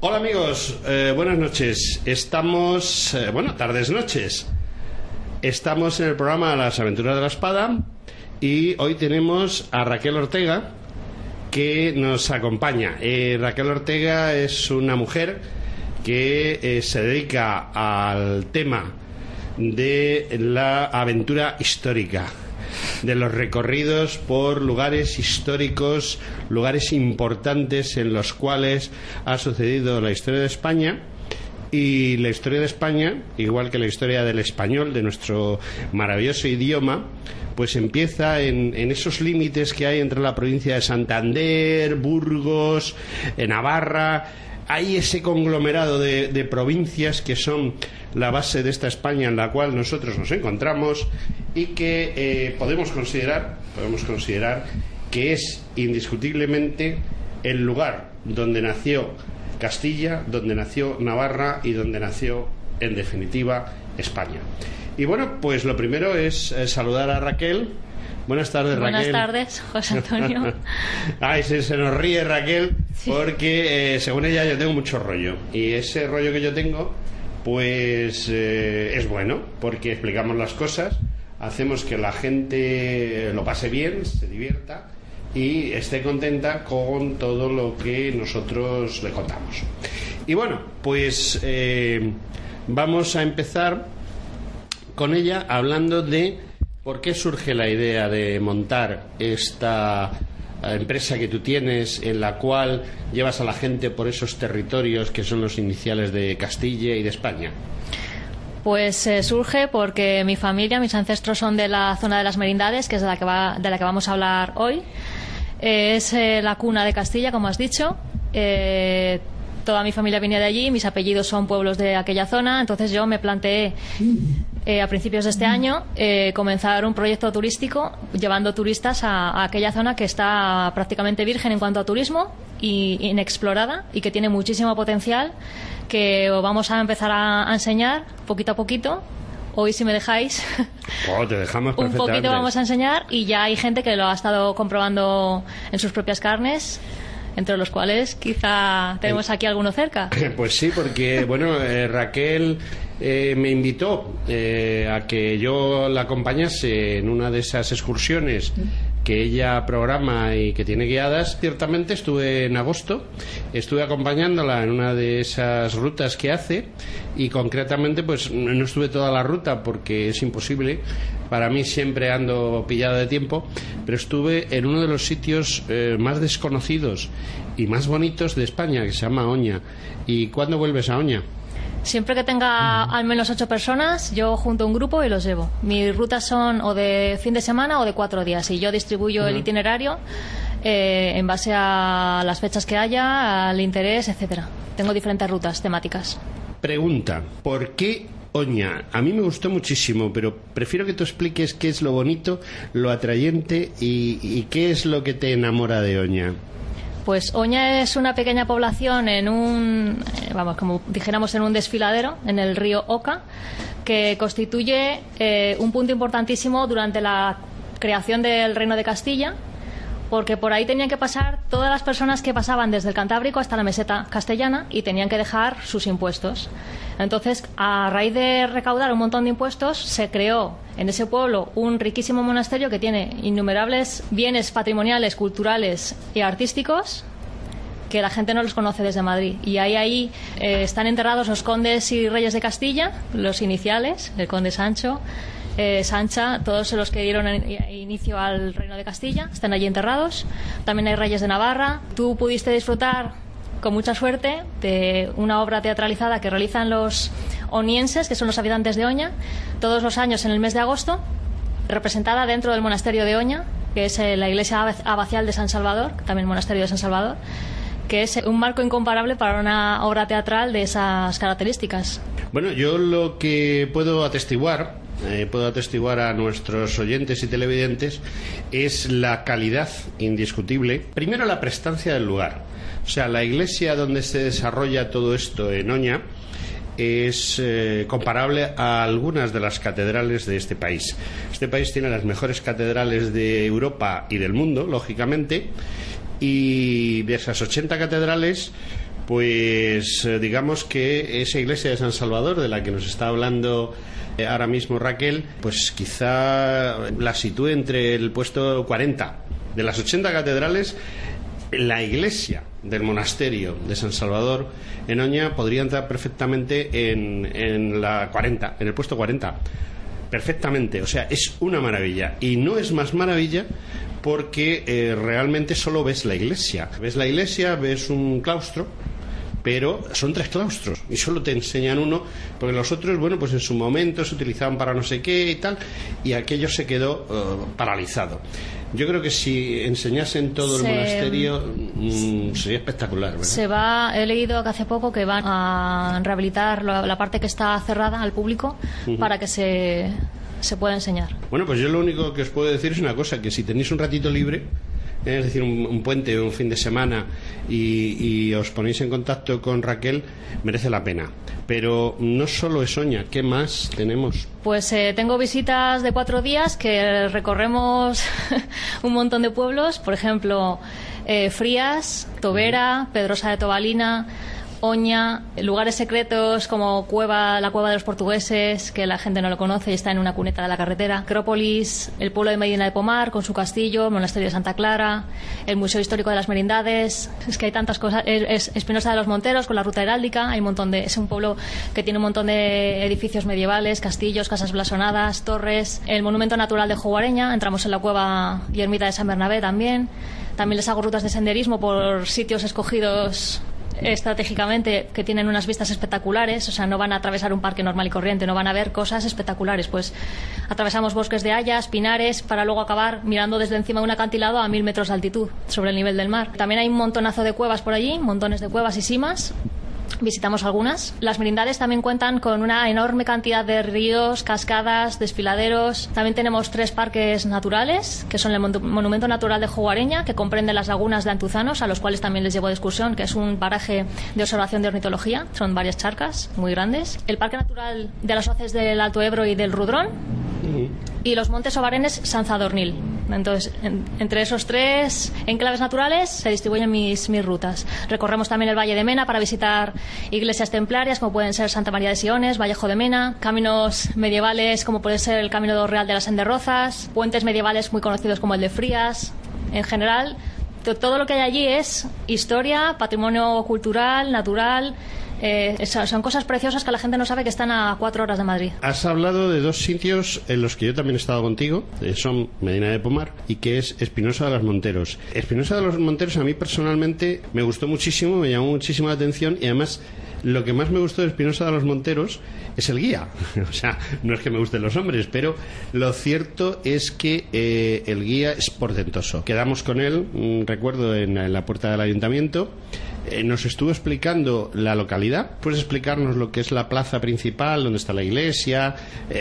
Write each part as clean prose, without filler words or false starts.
Hola amigos, buenas noches. Estamos, tardes, noches. Estamos en el programa Las Aventuras de la Espada y hoy tenemos a Raquel Ortega que nos acompaña. Raquel Ortega es una mujer que se dedica al tema de la aventura histórica, de los recorridos por lugares históricos, lugares importantes en los cuales ha sucedido la historia de España. Y la historia de España, igual que la historia del español, de nuestro maravilloso idioma, pues empieza en esos límites que hay entre la provincia de Santander, Burgos, Navarra. Hay ese conglomerado de provincias que son la base de esta España en la cual nosotros nos encontramos y que podemos considerar que es indiscutiblemente el lugar donde nació Castilla, donde nació Navarra y donde nació, en definitiva, España. Y bueno, pues lo primero es saludar a Raquel. Buenas tardes, Raquel. Buenas tardes, José Antonio. Ay, se nos ríe Raquel, sí. Porque según ella yo tengo mucho rollo. Y ese rollo que yo tengo, pues es bueno, porque explicamos las cosas, hacemos que la gente lo pase bien, se divierta y esté contenta con todo lo que nosotros le contamos. Y bueno, pues vamos a empezar con ella hablando de por qué surge la idea de montar esta empresa que tú tienes, en la cual llevas a la gente por esos territorios que son los iniciales de Castilla y de España. Pues surge porque mi familia, mis ancestros son de la zona de las Merindades, que es de la que vamos a hablar hoy. Es la cuna de Castilla, como has dicho. Toda mi familia venía de allí, mis apellidos son pueblos de aquella zona. Entonces yo me planteé a principios de este año comenzar un proyecto turístico llevando turistas a aquella zona que está prácticamente virgen en cuanto a turismo y inexplorada y que tiene muchísimo potencial, que vamos a empezar a enseñar poquito a poquito. Hoy, si me dejáis, te dejamos un poquito vamos a enseñar, y ya hay gente que lo ha estado comprobando en sus propias carnes, entre los cuales quizá tenemos aquí alguno cerca. Pues sí, porque bueno, Raquel me invitó a que yo la acompañase en una de esas excursiones que ella programa y que tiene guiadas. Ciertamente estuve en agosto, estuve acompañándola en una de esas rutas que hace, y concretamente pues no estuve toda la ruta porque es imposible, para mí siempre ando pillado de tiempo, pero estuve en uno de los sitios más desconocidos y más bonitos de España, que se llama Oña. ¿Y cuándo vuelves a Oña? Siempre que tenga al menos 8 personas, yo junto un grupo y los llevo. Mis rutas son o de fin de semana o de 4 días, y yo distribuyo el itinerario en base a las fechas que haya, al interés, etcétera. Tengo diferentes rutas temáticas. Pregunta, ¿por qué Oña? A mí me gustó muchísimo, pero prefiero que tú expliques qué es lo bonito, lo atrayente y qué es lo que te enamora de Oña. Pues Oña es una pequeña población en como dijéramos, en un desfiladero, en el río Oca, que constituye un punto importantísimo durante la creación del Reino de Castilla, porque por ahí tenían que pasar todas las personas que pasaban desde el Cantábrico hasta la meseta castellana y tenían que dejar sus impuestos. Entonces, a raíz de recaudar un montón de impuestos, se creó en ese pueblo un riquísimo monasterio que tiene innumerables bienes patrimoniales, culturales y artísticos que la gente no los conoce desde Madrid. Y ahí están enterrados los condes y reyes de Castilla, los iniciales, el conde Sancho, Sancha, todos los que dieron inicio al Reino de Castilla, están allí enterrados. También hay reyes de Navarra. Tú pudiste disfrutar con mucha suerte de una obra teatralizada que realizan los onienses, que son los habitantes de Oña, todos los años en el mes de agosto, representada dentro del monasterio de Oña, que es la iglesia abacial de San Salvador, también monasterio de San Salvador, que es un marco incomparable para una obra teatral de esas características. Bueno, yo lo que puedo atestiguar a nuestros oyentes y televidentes es la calidad indiscutible. Primero, la prestancia del lugar. O sea, la iglesia donde se desarrolla todo esto en Oña es comparable a algunas de las catedrales de este país. Este país tiene las mejores catedrales de Europa y del mundo, lógicamente, y de esas 80 catedrales, Pues digamos que esa iglesia de San Salvador, de la que nos está hablando ahora mismo Raquel, pues quizá la sitúe entre el puesto 40. De las 80 catedrales, la iglesia del monasterio de San Salvador en Oña podría entrar perfectamente en la 40, en el puesto 40. Perfectamente, o sea, es una maravilla. Y no es más maravilla porque realmente solo ves la iglesia. Ves la iglesia, ves un claustro, pero son 3 claustros y solo te enseñan uno, porque los otros, bueno, pues en su momento se utilizaban para no sé qué y tal, y aquello se quedó paralizado. Yo creo que si enseñasen todo el monasterio sería espectacular, ¿verdad? He leído que hace poco que van a rehabilitar la parte que está cerrada al público para que se pueda enseñar. Bueno, pues yo lo único que os puedo decir es una cosa, que si tenéis un ratito libre, es decir, un puente o un fin de semana, y os ponéis en contacto con Raquel, merece la pena. Pero no solo es Oña, ¿qué más tenemos? Pues tengo visitas de 4 días que recorremos un montón de pueblos, por ejemplo, Frías, Tobera, Pedrosa de Tobalina, Oña, lugares secretos como la cueva de los portugueses, que la gente no lo conoce y está en una cuneta de la carretera, Acrópolis, el pueblo de Medina de Pomar con su castillo, el monasterio de Santa Clara, el Museo Histórico de las Merindades. Es que hay tantas cosas. Es Espinosa de los Monteros con la ruta heráldica, hay es un pueblo que tiene un montón de edificios medievales, castillos, casas blasonadas, torres, el monumento natural de Jugareña, entramos en la cueva y ermita de San Bernabé también les hago rutas de senderismo por sitios escogidos estratégicamente, que tienen unas vistas espectaculares. O sea, no van a atravesar un parque normal y corriente, no van a ver cosas espectaculares. Pues atravesamos bosques de hayas, pinares, para luego acabar mirando desde encima de un acantilado a 1000 metros de altitud sobre el nivel del mar. También hay un montonazo de cuevas por allí, montones de cuevas y simas. Visitamos algunas. Las Merindades también cuentan con una enorme cantidad de ríos, cascadas, desfiladeros. También tenemos 3 parques naturales, que son el Monumento Natural de Jugareña, que comprende las lagunas de Antuzanos, a los cuales también les llevo de excursión, que es un paraje de observación de ornitología. Son varias charcas muy grandes. El Parque Natural de las Hoces del Alto Ebro y del Rudrón. Y los Montes Obarenes San Zadornil. Entonces, entre esos 3 enclaves naturales se distribuyen mis rutas. Recorremos también el Valle de Mena para visitar iglesias templarias como pueden ser Santa María de Siones, Vallejo de Mena, caminos medievales como puede ser el Camino Real de las Enderrozas, puentes medievales muy conocidos como el de Frías. En general, todo lo que hay allí es historia, patrimonio cultural, natural. Son cosas preciosas que la gente no sabe, que están a 4 horas de Madrid. Has hablado de 2 sitios en los que yo también he estado contigo, son Medina de Pomar y que es Espinosa de los Monteros. Espinosa de los Monteros a mí personalmente me gustó muchísimo, me llamó muchísimo la atención, y además lo que más me gustó de Espinosa de los Monteros es el guía. O sea, no es que me gusten los hombres, pero lo cierto es que el guía es portentoso. Quedamos con él, recuerdo, en la puerta del ayuntamiento. Nos estuvo explicando la localidad. ¿Puedes explicarnos lo que es la plaza principal, donde está la iglesia?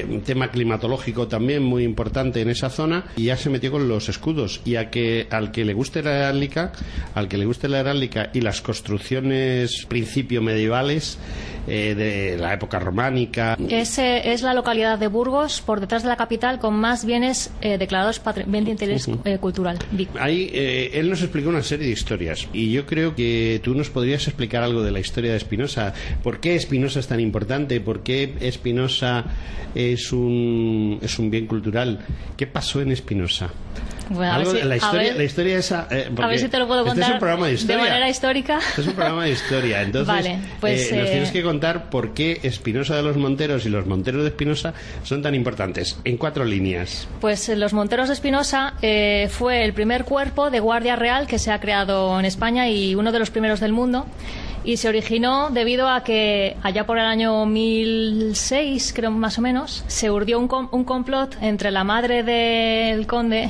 Un tema climatológico también muy importante en esa zona. Y ya se metió con los escudos. Y al que le guste la heráldica, y las construcciones principio medievales de la época románica. Es la localidad de Burgos, por detrás de la capital, con más bienes declarados bien de interés cultural. Ahí él nos explicó una serie de historias, y yo creo que tú nos podrías explicar algo de la historia de Espinosa. ¿Por qué Espinosa es tan importante? ¿Por qué Espinosa es un bien cultural? ¿Qué pasó en Espinosa? Bueno, la historia esa, a ver si te lo puedo contar es un programa de historia, de manera histórica. Es un programa de historia. Entonces, vale, pues, nos tienes que contar por qué Espinosa de los Monteros y los Monteros de Espinosa son tan importantes, en 4 líneas. Pues los Monteros de Espinosa fue el primer cuerpo de guardia real que se ha creado en España y uno de los primeros del mundo. Y se originó debido a que allá por el año 1006, creo más o menos, se urdió un complot entre la madre del conde,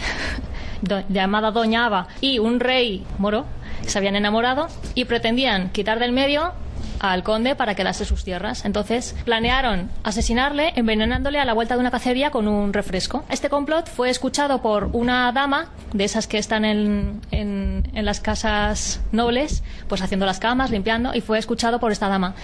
llamada Doña Ava, y un rey moro, que se habían enamorado y pretendían quitar del medio al conde para quedarse sus tierras. Entonces planearon asesinarle envenenándole a la vuelta de una cacería con un refresco. Este complot fue escuchado por una dama de esas que están en las casas nobles, pues haciendo las camas, limpiando, y fue escuchado por esta dama.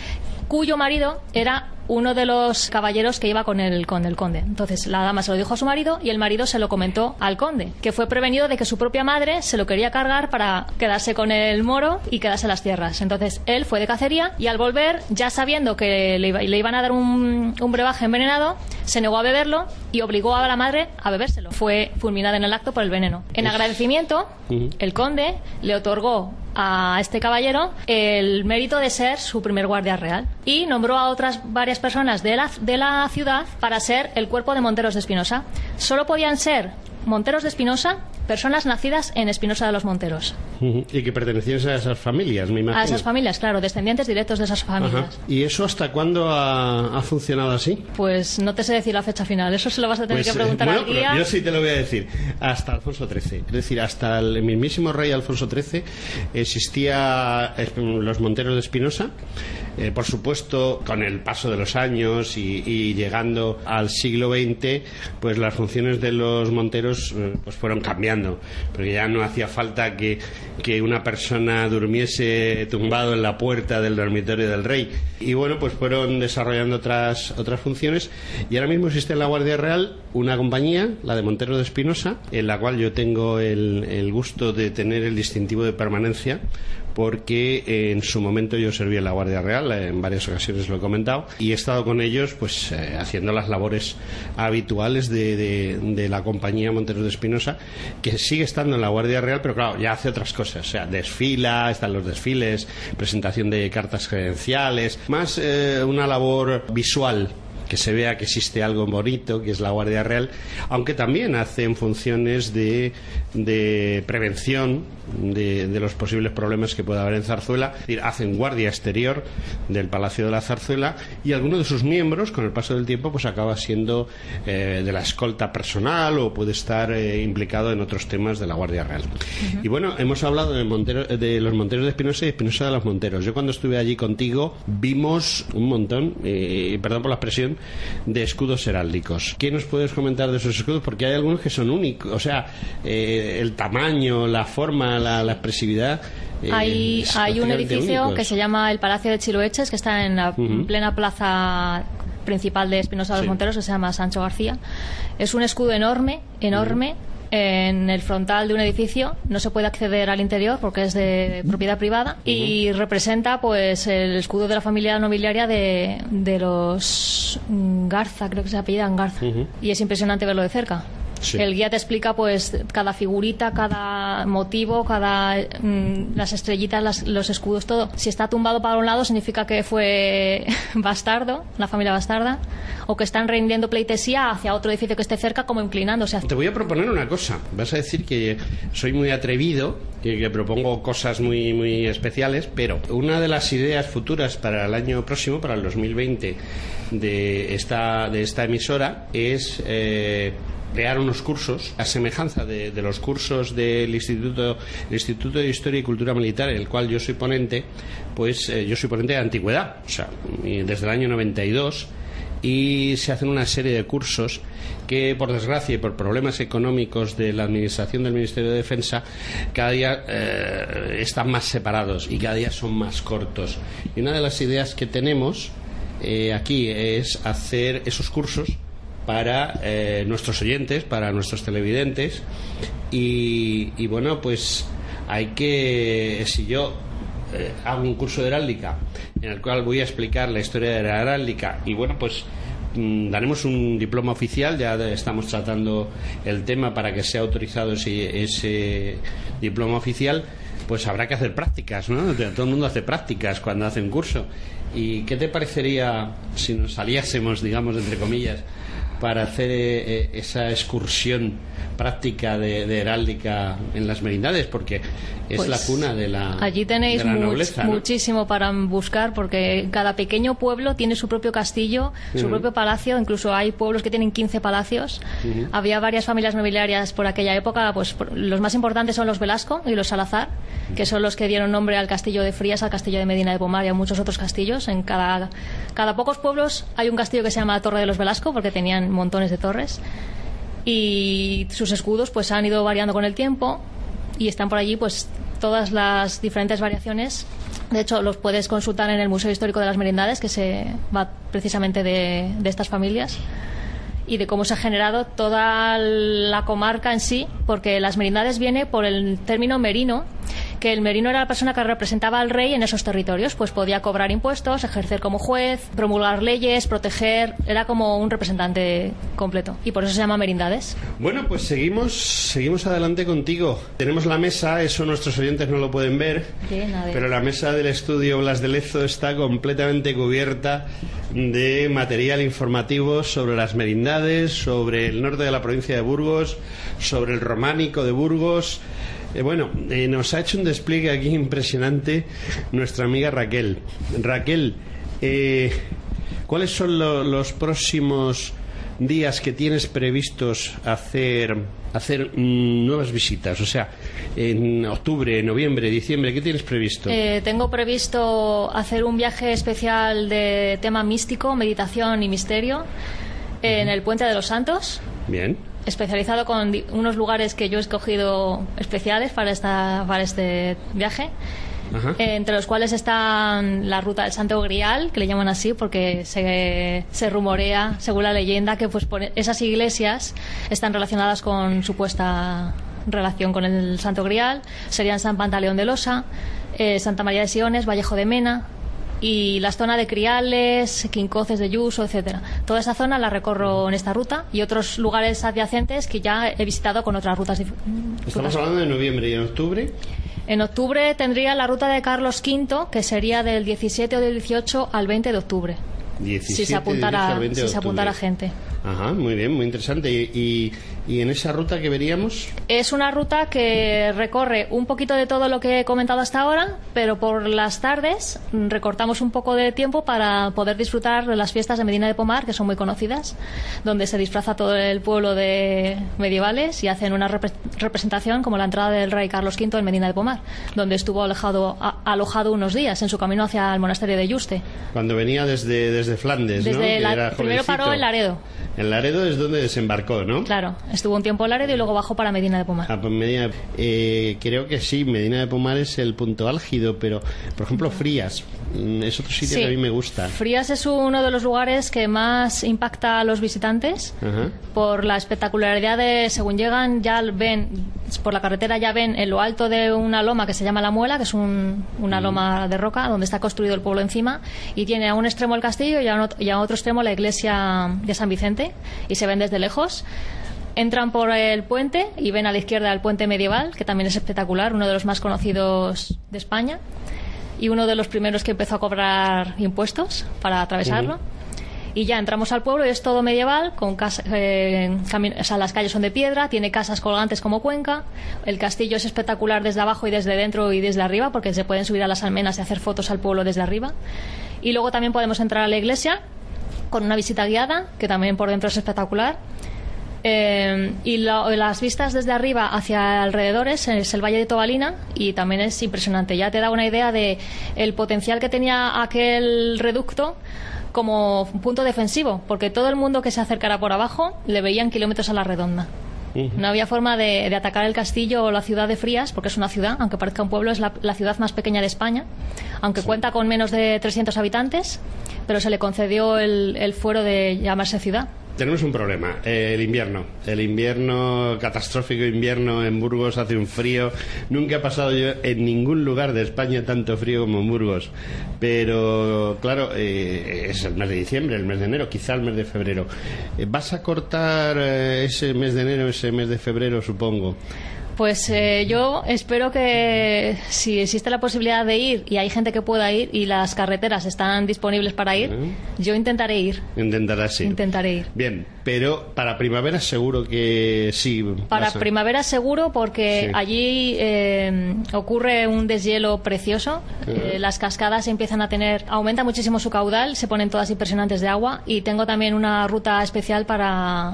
cuyo marido era uno de los caballeros que iba con el conde. Entonces la dama se lo dijo a su marido y el marido se lo comentó al conde, que fue prevenido de que su propia madre se lo quería cargar para quedarse con el moro y quedarse en las tierras. Entonces él fue de cacería y al volver, ya sabiendo que le iban a dar un brebaje envenenado, se negó a beberlo y obligó a la madre a bebérselo. Fue fulminada en el acto por el veneno. En agradecimiento, el conde le otorgó a este caballero el mérito de ser su primer guardia real y nombró a otras varias personas de la ciudad para ser el cuerpo de Monteros de Espinosa. Solo podían ser Monteros de Espinosa personas nacidas en Espinosa de los Monteros. Y que pertenecían a esas familias, me imagino. A esas familias, claro, descendientes directos de esas familias. Ajá. ¿Y eso hasta cuándo ha funcionado así? Pues no te sé decir la fecha final, eso se lo vas a tener que preguntar al guía. Yo sí te lo voy a decir. Hasta Alfonso XIII. Es decir, hasta el mismísimo rey Alfonso XIII existía los Monteros de Espinosa. Por supuesto, con el paso de los años y llegando al siglo XX, pues las funciones de los monteros pues fueron cambiando, porque ya no hacía falta que una persona durmiese tumbado en la puerta del dormitorio del rey. Y bueno, pues fueron desarrollando otras funciones y ahora mismo existe en la Guardia Real una compañía, la de Monteros de Espinosa, en la cual yo tengo el gusto de tener el distintivo de permanencia, porque en su momento yo serví en la Guardia Real, en varias ocasiones lo he comentado, y he estado con ellos pues haciendo las labores habituales de la compañía Monteros de Espinosa, que sigue estando en la Guardia Real, pero claro, ya hace otras cosas, o sea, desfila, están los desfiles, presentación de cartas credenciales, más una labor visual, que se vea que existe algo bonito, que es la Guardia Real, aunque también hacen funciones de prevención de los posibles problemas que pueda haber en Zarzuela. Es decir, hacen guardia exterior del Palacio de la Zarzuela y alguno de sus miembros, con el paso del tiempo, pues acaba siendo de la escolta personal o puede estar implicado en otros temas de la Guardia Real. Y bueno, hemos hablado de los Monteros de Espinosa y Espinosa de los Monteros. Yo cuando estuve allí contigo vimos un montón, perdón por la expresión, de escudos heráldicos. ¿Qué nos puedes comentar de esos escudos? Porque hay algunos que son únicos, o sea, el tamaño, la forma, la expresividad. Hay un edificio únicos, que se llama el Palacio de Chiloeches, que está en la plena plaza principal de Espinosa de los Monteros, que se llama Sancho García. Es un escudo enorme en el frontal de un edificio. No se puede acceder al interior porque es de propiedad privada y representa pues el escudo de la familia nobiliaria de los Garza, creo que se apellidan Garza, y es impresionante verlo de cerca. Sí. El guía te explica pues cada figurita, cada motivo, las estrellitas, los escudos, todo. Si está tumbado para un lado significa que fue bastardo, la familia bastarda, o que están rindiendo pleitesía hacia otro edificio que esté cerca, como inclinándose. Te voy a proponer una cosa. Vas a decir que soy muy atrevido, que propongo cosas muy, muy especiales, pero una de las ideas futuras para el año próximo, para el 2020, de esta emisora es crear unos cursos a semejanza de los cursos del Instituto de Historia y Cultura Militar, en el cual yo soy ponente. Pues yo soy ponente de antigüedad, o sea, desde el año 92, y se hacen una serie de cursos que, por desgracia y por problemas económicos de la administración del Ministerio de Defensa, cada día están más separados y cada día son más cortos. Y una de las ideas que tenemos aquí es hacer esos cursos para nuestros oyentes, para nuestros televidentes, y bueno, pues hay que, si yo hago un curso de heráldica en el cual voy a explicar la historia de la heráldica, y bueno, pues daremos un diploma oficial, ya estamos tratando el tema para que sea autorizado ese diploma oficial, pues habrá que hacer prácticas, ¿no? Todo el mundo hace prácticas cuando hace un curso. ¿Y qué te parecería si nos saliésemos, digamos, entre comillas, para hacer esa excursión práctica de heráldica en las merindades? Porque es pues la cuna de la allí tenéis de la nobleza, ¿no? Muchísimo para buscar, porque cada pequeño pueblo tiene su propio castillo, su propio palacio. Incluso hay pueblos que tienen 15 palacios. Había varias familias nobiliarias por aquella época, pues los más importantes son los Velasco y los Salazar, que son los que dieron nombre al castillo de Frías, al castillo de Medina de Pomar y a muchos otros castillos. En cada pocos pueblos hay un castillo que se llama Torre de los Velasco, porque tenían montones de torres, y sus escudos pues han ido variando con el tiempo y están por allí pues todas las diferentes variaciones De hecho, los puedes consultar en el Museo Histórico de las Merindades, que se va precisamente de estas familias y de cómo se ha generado toda la comarca en sí, porque las merindades viene por el término merino, que el merino era la persona que representaba al rey en esos territorios, pues podía cobrar impuestos, ejercer como juez, promulgar leyes, proteger, era como un representante completo, y por eso se llama merindades. Bueno, pues seguimos adelante contigo. Tenemos la mesa, eso nuestros oyentes no lo pueden ver, pero la mesa del estudio Blas de Lezo está completamente cubierta de material informativo sobre las merindades, sobre el norte de la provincia de Burgos, sobre el románico de Burgos. Nos ha hecho un despliegue aquí impresionante nuestra amiga Raquel. Raquel, ¿cuáles son los próximos días que tienes previstos hacer nuevas visitas? O sea, en octubre, noviembre, diciembre, ¿qué tienes previsto? Tengo previsto hacer un viaje especial de tema místico, meditación y misterio en el Puente de los Santos. Bien. Especializado con unos lugares que yo he escogido especiales para este viaje. Ajá. Entre los cuales están la ruta del Santo Grial, que le llaman así porque se rumorea, según la leyenda, que pues esas iglesias están relacionadas con supuesta relación con el Santo Grial. Serían San Pantaleón de Losa, Santa María de Siones, Vallejo de Mena y la zona de Criales, Quincoces de Yuso, etcétera. Toda esa zona la recorro en esta ruta y otros lugares adyacentes que ya he visitado con otras rutas. Estamos hablando de noviembre. ¿Y en octubre? En octubre tendría la ruta de Carlos V, que sería del 17 o del 18 al 20 de octubre. 17, si se apuntara gente. Ajá, muy bien, muy interesante. ¿Y en esa ruta que veríamos? Es una ruta que recorre un poquito de todo lo que he comentado hasta ahora, pero por las tardes recortamos un poco de tiempo para poder disfrutar de las fiestas de Medina de Pomar, que son muy conocidas, donde se disfraza todo el pueblo de medievales y hacen una representación como la entrada del rey Carlos V en Medina de Pomar, donde estuvo alojado unos días en su camino hacia el monasterio de Yuste. Cuando venía desde Flandes, ¿no? Primero paró en Laredo. En Laredo es donde desembarcó, ¿no? Claro, estuvo un tiempo en Laredo y luego bajó para Medina de Pomar. Creo que sí, Medina de Pomar es el punto álgido, pero, por ejemplo, Frías es otro sitio que a mí me gusta. Frías es uno de los lugares que más impacta a los visitantes. Ajá. Por la espectacularidad de, según llegan, ya ven, por la carretera ya ven en lo alto de una loma que se llama La Muela, que es una loma de roca donde está construido el pueblo encima, y tiene a un extremo el castillo y a otro extremo la iglesia de San Vicente, y se ven desde lejos. Entran por el puente y ven a la izquierda el puente medieval, que también es espectacular, uno de los más conocidos de España y uno de los primeros que empezó a cobrar impuestos para atravesarlo. Y ya entramos al pueblo y es todo medieval, con las calles son de piedra, tiene casas colgantes como Cuenca. El castillo es espectacular desde abajo y desde dentro y desde arriba, porque se pueden subir a las almenas y hacer fotos al pueblo desde arriba. Y luego también podemos entrar a la iglesia con una visita guiada, que también por dentro es espectacular. Las vistas desde arriba hacia alrededores es el Valle de Tobalina y también es impresionante. Ya te da una idea de el potencial que tenía aquel reducto como punto defensivo, porque todo el mundo que se acercara por abajo le veían kilómetros a la redonda. No había forma de atacar el castillo o la ciudad de Frías, porque es una ciudad, aunque parezca un pueblo, es la ciudad más pequeña de España, aunque cuenta con menos de 300 habitantes, pero se le concedió el fuero de llamarse ciudad. Tenemos un problema, el invierno, catastrófico invierno en Burgos, hace un frío. Nunca he pasado yo en ningún lugar de España tanto frío como en Burgos, pero claro, es el mes de diciembre, el mes de enero, quizá el mes de febrero. ¿Vas a cortar ese mes de enero, ese mes de febrero, supongo? Pues yo espero que si existe la posibilidad de ir y hay gente que pueda ir y las carreteras están disponibles para ir, yo intentaré ir. Intentarás ir. Intentaré ir. Bien, pero para primavera seguro que sí. Para primavera seguro, porque sí. Allí ocurre un deshielo precioso. Las cascadas aumenta muchísimo su caudal, se ponen todas impresionantes de agua, y tengo también una ruta especial para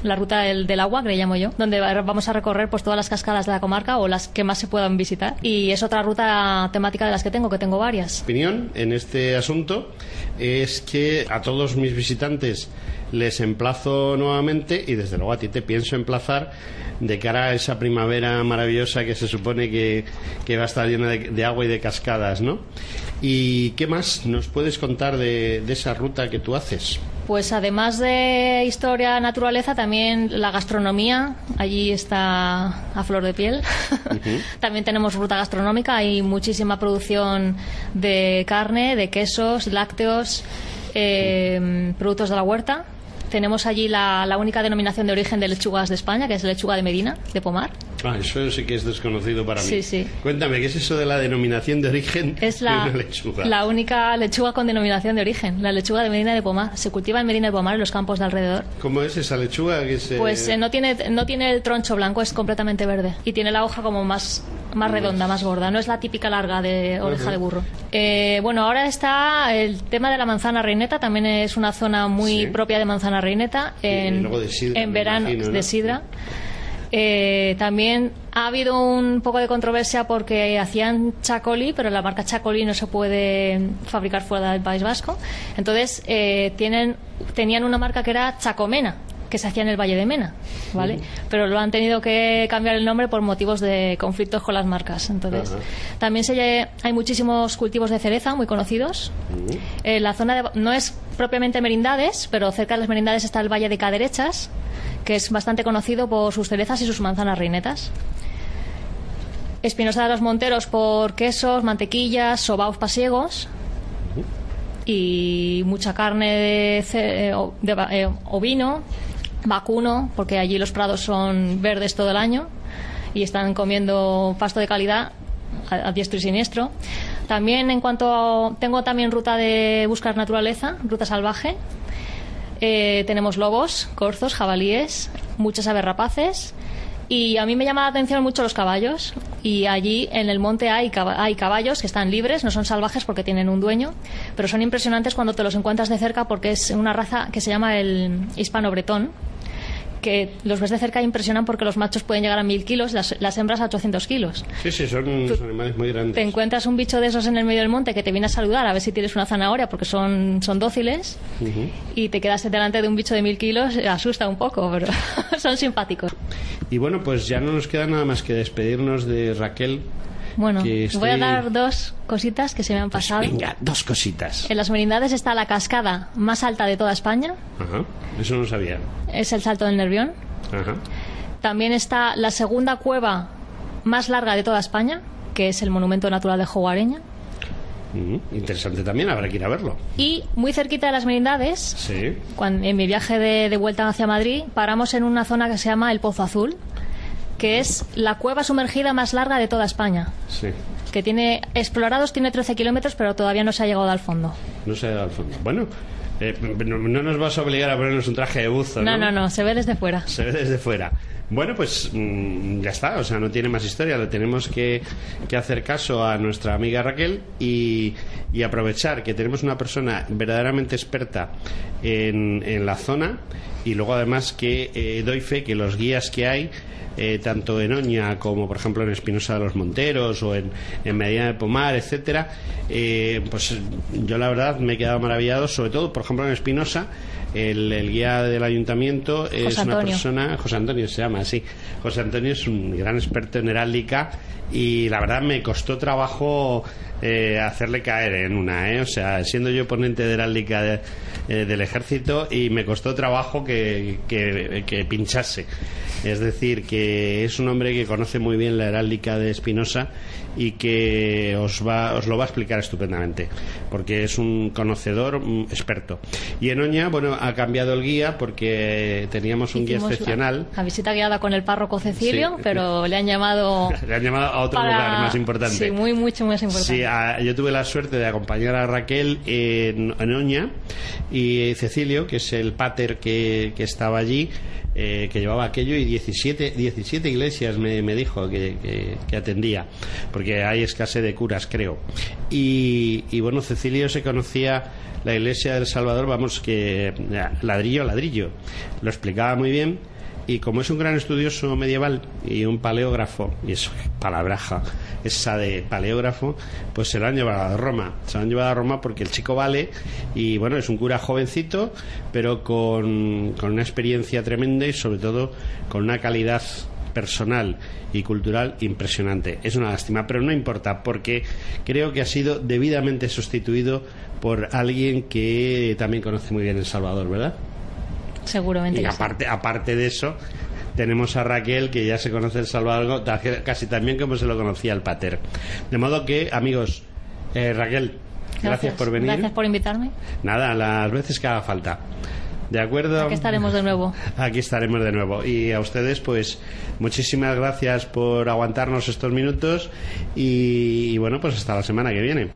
la ruta del agua, que le llamo yo, donde vamos a recorrer pues todas las cascadas de la comarca o las que más se puedan visitar. Y es otra ruta temática de las que tengo varias. Mi opinión en este asunto es que a todos mis visitantes les emplazo nuevamente, y desde luego a ti te pienso emplazar de cara a esa primavera maravillosa que se supone que va a estar llena de agua y de cascadas, ¿no? ¿Y qué más nos puedes contar de esa ruta que tú haces? Pues además de historia, naturaleza, también la gastronomía, allí está a flor de piel. Uh-huh. También tenemos ruta gastronómica, hay muchísima producción de carne, de quesos, lácteos, productos de la huerta. Tenemos allí la única denominación de origen de lechugas de España, que es lechuga de Medina, de Pomar. Ah, eso sí que es desconocido para mí. Sí, sí. Cuéntame, ¿qué es eso de la denominación de origen de una lechuga? La única lechuga con denominación de origen, la lechuga de Medina de Pomar. Se cultiva en Medina de Pomar, en los campos de alrededor. ¿Cómo es esa lechuga? Pues no tiene el troncho blanco, es completamente verde. Y tiene la hoja como más redonda, más gorda. No es la típica larga de oreja de burro. Bueno, ahora está el tema de la manzana reineta. También es una zona muy propia de manzana reineta. En verano, imagino, ¿no? De sidra. También ha habido un poco de controversia porque hacían chacolí, pero la marca chacolí no se puede fabricar fuera del País Vasco. Entonces tenían una marca que era Chacomena, que se hacía en el Valle de Mena, ¿vale? Pero lo han tenido que cambiar el nombre por motivos de conflictos con las marcas. Entonces, también hay muchísimos cultivos de cereza muy conocidos. La zona no es propiamente Merindades, pero cerca de las Merindades está el Valle de Caderechas, que es bastante conocido por sus cerezas y sus manzanas reinetas. Espinosa de los Monteros por quesos, mantequillas, sobaos pasiegos y mucha carne de ovino, vacuno, porque allí los prados son verdes todo el año y están comiendo pasto de calidad a diestro y siniestro. También tengo también ruta de buscar naturaleza, ruta salvaje. Tenemos lobos, corzos, jabalíes, muchas aves rapaces, y a mí me llama la atención mucho los caballos, y allí en el monte hay caballos que están libres, no son salvajes porque tienen un dueño, pero son impresionantes cuando te los encuentras de cerca porque es una raza que se llama el hispano-bretón, que los ves de cerca e impresionan porque los machos pueden llegar a 1000 kilos, las hembras a 800 kilos. Sí, son animales muy grandes. Te encuentras un bicho de esos en el medio del monte que te viene a saludar a ver si tienes una zanahoria porque son dóciles, y te quedas delante de un bicho de 1000 kilos, asusta un poco, pero son simpáticos. Y bueno, pues ya no nos queda nada más que despedirnos de Raquel. Bueno, voy a dar dos cositas que se me han pasado. Pues venga, dos cositas. En las Merindades está la cascada más alta de toda España. Ajá, eso no sabía. Es el Salto del Nervión. Ajá. También está la segunda cueva más larga de toda España, que es el Monumento Natural de Joguareña. Interesante también, habrá que ir a verlo. Y muy cerquita de las Merindades, sí, en mi viaje de vuelta hacia Madrid, paramos en una zona que se llama el Pozo Azul, que es la cueva sumergida más larga de toda España. Sí. Que tiene 13 kilómetros, pero todavía no se ha llegado al fondo. No se ha llegado al fondo. Bueno, no nos vas a obligar a ponernos un traje de buzo, ¿no? No, se ve desde fuera. Se ve desde fuera. Bueno, pues ya está, o sea, no tiene más historia. Le tenemos que hacer caso a nuestra amiga Raquel y aprovechar que tenemos una persona verdaderamente experta en la zona, y luego además que doy fe que los guías que hay, tanto en Oña como por ejemplo en Espinosa de los Monteros o en Medina de Pomar, etcétera, pues yo la verdad me he quedado maravillado, sobre todo por ejemplo en Espinosa. El guía del ayuntamiento es una persona, José Antonio se llama, sí. José Antonio es un gran experto en heráldica y la verdad me costó trabajo hacerle caer en una, o sea, siendo yo ponente de heráldica del ejército, y me costó trabajo que pinchase. Es decir, que es un hombre que conoce muy bien la heráldica de Espinosa y que os lo va a explicar estupendamente, porque es un conocedor experto. Y en Oña, bueno, ha cambiado el guía porque teníamos un guía excepcional. La visita guiada con el párroco Cecilio, sí, pero le han llamado a otro lugar más importante. Sí, mucho más importante. Sí, yo tuve la suerte de acompañar a Raquel en Oña, y Cecilio, que es el pater que estaba allí, que llevaba aquello, y 17 iglesias me dijo que atendía, porque hay escasez de curas, creo. Y bueno, Cecilio se conocía la iglesia del Salvador, vamos, que ladrillo a ladrillo, lo explicaba muy bien. Y como es un gran estudioso medieval y un paleógrafo, y es palabraja esa de paleógrafo, pues se lo han llevado a Roma. Se lo han llevado a Roma porque el chico vale, y bueno, es un cura jovencito, pero con una experiencia tremenda y sobre todo con una calidad personal y cultural impresionante. Es una lástima, pero no importa, porque creo que ha sido debidamente sustituido por alguien que también conoce muy bien El Salvador, ¿verdad? Seguramente. Y aparte de eso, tenemos a Raquel, que ya se conoce El Salvador casi también como se lo conocía el pater. De modo que, amigos, Raquel, gracias por venir. Gracias por invitarme. Nada, las veces que haga falta. ¿De acuerdo? Aquí estaremos de nuevo. Aquí estaremos de nuevo. Y a ustedes, pues, muchísimas gracias por aguantarnos estos minutos. Y bueno, pues hasta la semana que viene.